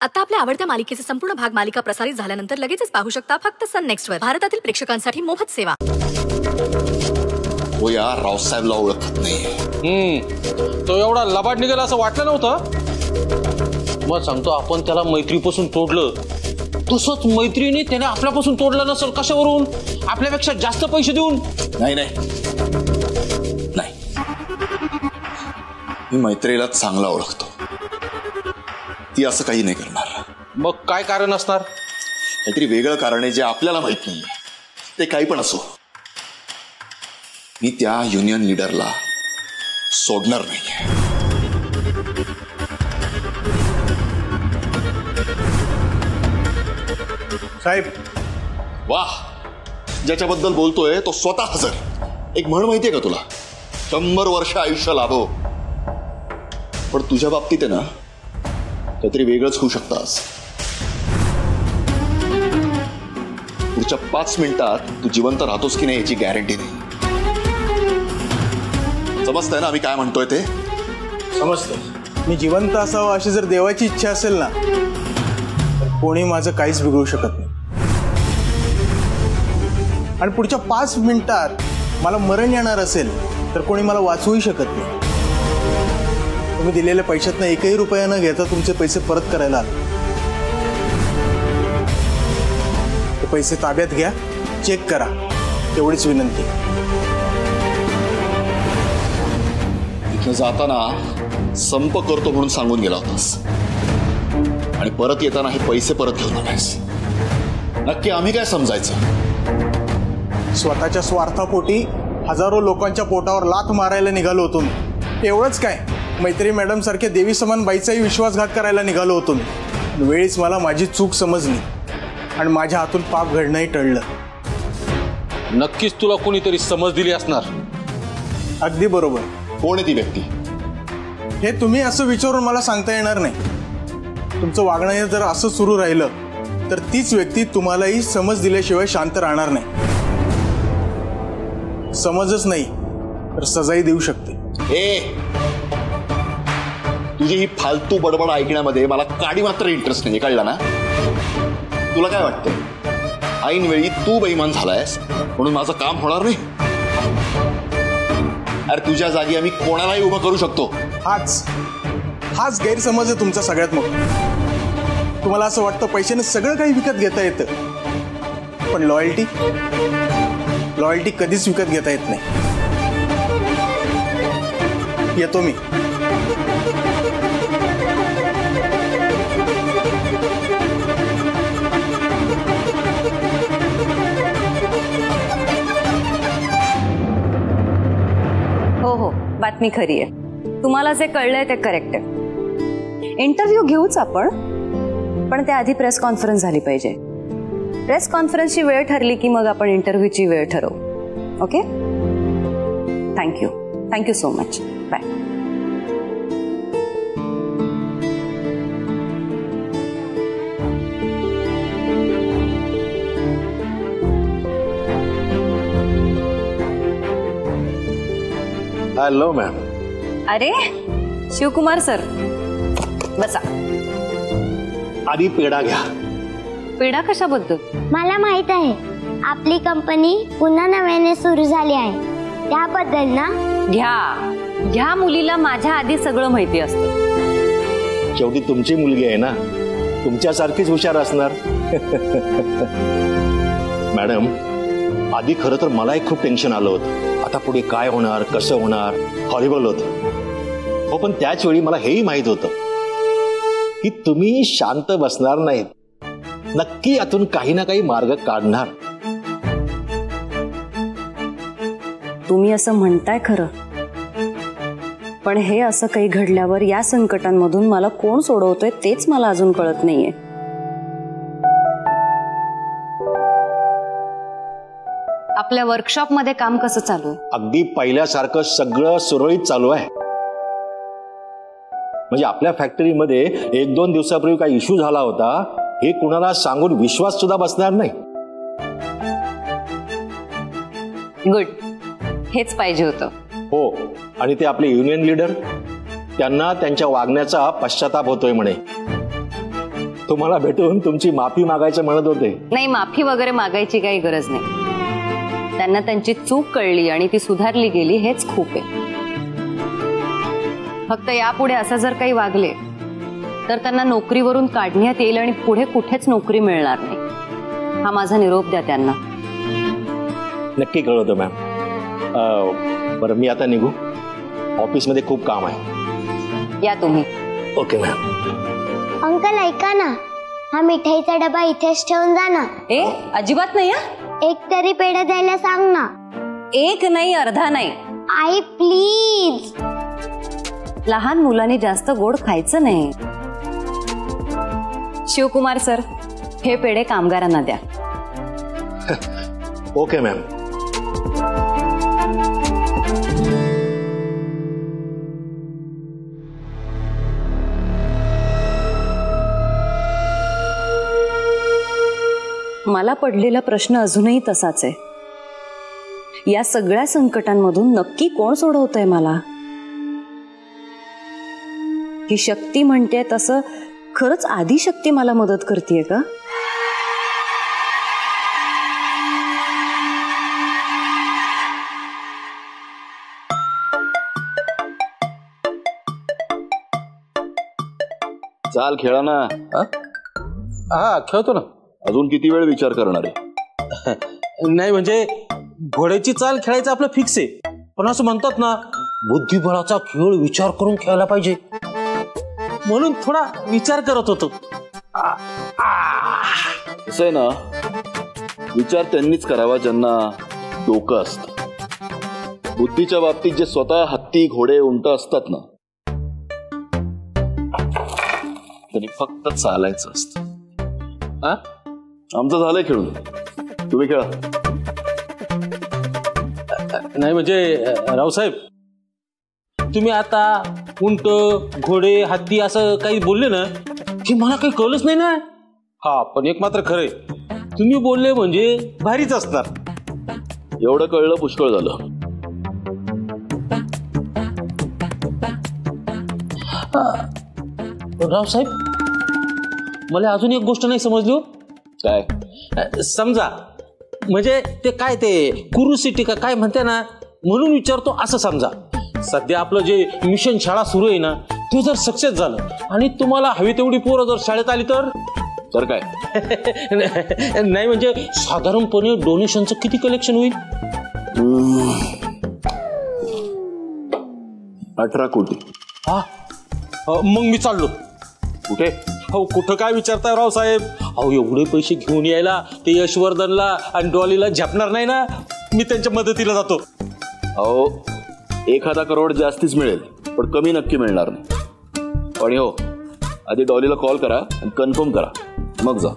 आता आपल्या आवडत्या मालिकेचे संपूर्ण भाग मालिका प्रसारित झाल्यानंतर लगेचच पाहू शकता फक्त सन नेक्स्ट वर. भारतातील प्रेक्षकांसाठी मोफत सेवा. हो यार, रावसाहेबला ओळखत नाही. तो एवढा लबाड निघाला असं वाटलं नव्हतं. मग सांगतो आपण त्याला मैत्रीपासून तोडलं, तसंच मैत्रीने त्याने आपल्यापासून तोडलं नसेल. कशावरून? आपल्यापेक्षा जास्त पैसे देऊन. नाही नाही नाही, मी मैत्रीला चांगला ओळखतो. ती असं काही नाही करणार. मग काय कारण असणार? काहीतरी वेगळं कारण आहे जे आपल्याला माहित नाही. ते काही पण असो, मी त्या युनियन लीडरला सोडणार नाही. साहेब, वाह, ज्याच्याबद्दल बोलतोय तो स्वतः हजर. एक म्हण माहितीये का तुला? 100 वर्ष आयुष्य लाभो. पण तुझ्या बाबतीत आहे ना, काहीतरी वेगळंच होऊ शकतास. पुढच्या 5 मिनिटात तू जिवंत राहतोस की नाही याची गॅरंटी नाही. समजतंय ना आम्ही काय म्हणतोय ते? समजतं. मी जिवंत असावं अशी जर देवाची इच्छा असेल ना, तर कोणी माझं काहीच बिघडू शकत नाही. आणि पुढच्या 5 मिनिटात मला मरण येणार असेल तर कोणी मला वाचवूही शकत नाही. तुम्ही दिलेल्या पैशातनं 1ही रुपया न घेता तुमचे पैसे परत करायला आले. ते पैसे ताब्यात घ्या, चेक करा, तेवढीच विनंती. इथं जाताना संप करतो म्हणून सांगून गेला होतास, आणि परत येताना हे पैसे परत घेऊन आलायस. नक्की आम्ही काय समजायचं? स्वतःच्या स्वार्थापोटी हजारो लोकांच्या पोटावर लाथ मारायला निघालो होतो मी. एवढंच काय, मैत्री मॅडम सारख्या देवी समान बाईचाही विश्वासघात करायला निघालो होतो मी. वेळीच मला माझी चूक समजली आणि माझ्या हातून पाप घडणंही टळलं. नक्कीच तुला कोणीतरी समज दिली असणार. अगदी बरोबर. कोण आहे ती व्यक्ती? हे तुम्ही असं विचारून मला सांगता येणार नाही. तुमचं वागणं जर असं सुरू राहिलं तर तीच व्यक्ती तुम्हालाही समज दिल्याशिवाय शांत राहणार नाही. समजच नाही तर सजाही देऊ शकते. तुझी ही फालतू बडबड ऐकण्यामध्ये मला काडी मात्र इंटरेस्ट नाही, कळला ना? तुला काय वाटतं, ऐन वेळी तू बेईमान झालायस म्हणून माझं काम होणार नाही? अरे तुझ्या जागी आम्ही कोणालाही उभं करू शकतो. हाच गैरसमज आहे तुमचा सगळ्यात मोठा. तुम्हाला असं वाटतं पैशाने सगळं काही विकत घेता येतं, पण लॉयल्टी कधीच विकत घेता येत नाही. येतो मी. हो, बातमी खरी आहे. तुम्हाला जे कळलंय ते करेक्ट आहे. इंटरव्ह्यू घेऊच आपण, पण त्याआधी प्रेस कॉन्फरन्स झाली पाहिजे. प्रेस कॉन्फरन्सची वेळ ठरली की मग आपण इंटरव्ह्यूची वेळ ठरवू. Okay? Thank you so much. Bye. Hello ma'am. अरे शिवकुमार सर, बसा. आधी पेढा घ्या. पेढा कशाबद्दल? मला माहित आहे, आपली कंपनी पुन्हा नव्याने सुरू झाली आहे त्याबद्दल ना? ह्या मुलीला माझ्या आधी सगळं माहिती असतं. शेवटी तुमची मुलगी आहे ना, तुमच्यासारखीच हुशार असणार. मॅडम, आधी खरं तर मलाही खूप टेन्शन आलं होतं. आता पुढे काय होणार, कसं होणार, हॉरिबल होतं. हो, पण त्याच वेळी मला हेही माहित होतं की तुम्ही शांत बसणार नाहीत. नक्की यातून काही ना काही मार्ग काढणार. तुम्ही असं म्हणताय खरं, पण हे असं काही घडल्यावर या संकटांमधून मला कोण सोडवतोय तेच मला अजून कळत नाहीये. आपल्या वर्कशॉप मध्ये काम कसं चालू आहे? अगदी पहिल्यासारखं सगळं सुरळीत चालू आहे. म्हणजे आपल्या फॅक्टरीमध्ये 1-2 दिवसापूर्वी काही इश्यू झाला होता हे कुणाला सांगून विश्वास सुद्धा बसणार नाही. गुड, हेच पाहिजे होतं. हो, आणि ते आपले युनियन लीडर, त्यांना त्यांच्या वागण्याचा पश्चाताप होतोय म्हणे. तुम्हाला भेटून तुमची माफी मागायचं म्हणत होते. नाही, माफी वगैरे मागायची काही गरज नाही. त्यांना त्यांची चूक कळली आणि ती सुधारली गेली हेच खूप आहे. फक्त यापुढे असं जर काही वागले तर त्यांना नोकरीवरून काढण्यात येईल आणि पुढे कुठेच नोकरी मिळणार नाही. हा माझा निरोप द्या त्यांना. नक्की कळवतो मॅम. बरं मी आता निघू, ऑफिसमध्ये खूप काम आहे. या तुम्ही. Okay ma'am. अंकल ऐका ना, हा मिठाईचा डबा इथेच ठेवून जा ना. ए अजिबात नाही हा. एक तरी पेढा द्यायला सांग ना. एक नाही, अर्धा नाही. आई प्लीज. लहान मुलांनी जास्त गोड खायचं नाही. शिवकुमार सर, हे पेढे कामगारांना द्या. Okay ma'am. मला पडलेला प्रश्न अजूनही तसाच आहे. या सगळ्या संकटांमधून नक्की कोण सोडवतंय मला? ही शक्ती म्हणते तसं खरंच आदिशक्ती मला मदत करतेय का? चाल खेळा ना. हा खेळतो ना. अजून किती वेळ विचार करणार आहे? नाही म्हणजे घोड्याची चाल खेळायचं आपलं फिक्स आहे, पण असं म्हणतात ना, बुद्धिबळाचा खेळ विचार करून खेळायला पाहिजे, म्हणून थोडा विचार करत होतो. असं आहे ना, विचार त्यांनीच करावा ज्यांना डोकं असतं. बुद्धीच्या बाबतीत जे स्वतः हत्ती घोडे उंट असतात ना, त्यांनी फक्त चालायचं असतं. आमचं झालंय खेळून, तुम्ही खेळा. नाही म्हणजे रावसाहेब, तुम्ही आता उंट घोडे हत्ती असं काही बोलले ना की मला काही कळलंच नाही ना. हा पण एक मात्र खरंय, तुम्ही बोलले म्हणजे भारीच असणार. एवढं कळलं पुष्कळ झालं. रावसाहेब, मला अजून एक गोष्ट नाही समजली हो. काय? समजा म्हणजे ते काय ते क्युरिओसिटी का काय म्हणते ना, म्हणून विचारतो. असं समजा सध्या आपलं जे मिशन शाळा सुरू आहे ना, ते जर सक्सेस झालं आणि तुम्हाला हवी तेवढी पोरं जर शाळेत आली तर काय? नाही म्हणजे साधारणपणे डोनेशनचं किती कलेक्शन होईल? 18 कोटी. हा मग मी चाललो. कुठे? हो कुठं काय विचारताय रावसाहेब? अहो एवढे पैसे घेऊन यायला ते यशवर्धनला आणि डॉलीला झेपणार नाही ना. मी त्यांच्या मदतीला जातो. अहो 1,000 करोड जास्तीच मिळेल, पण कमी नक्की मिळणार नाही. पण हो, आधी डॉलीला कॉल करा आणि कन्फर्म करा, मग जा.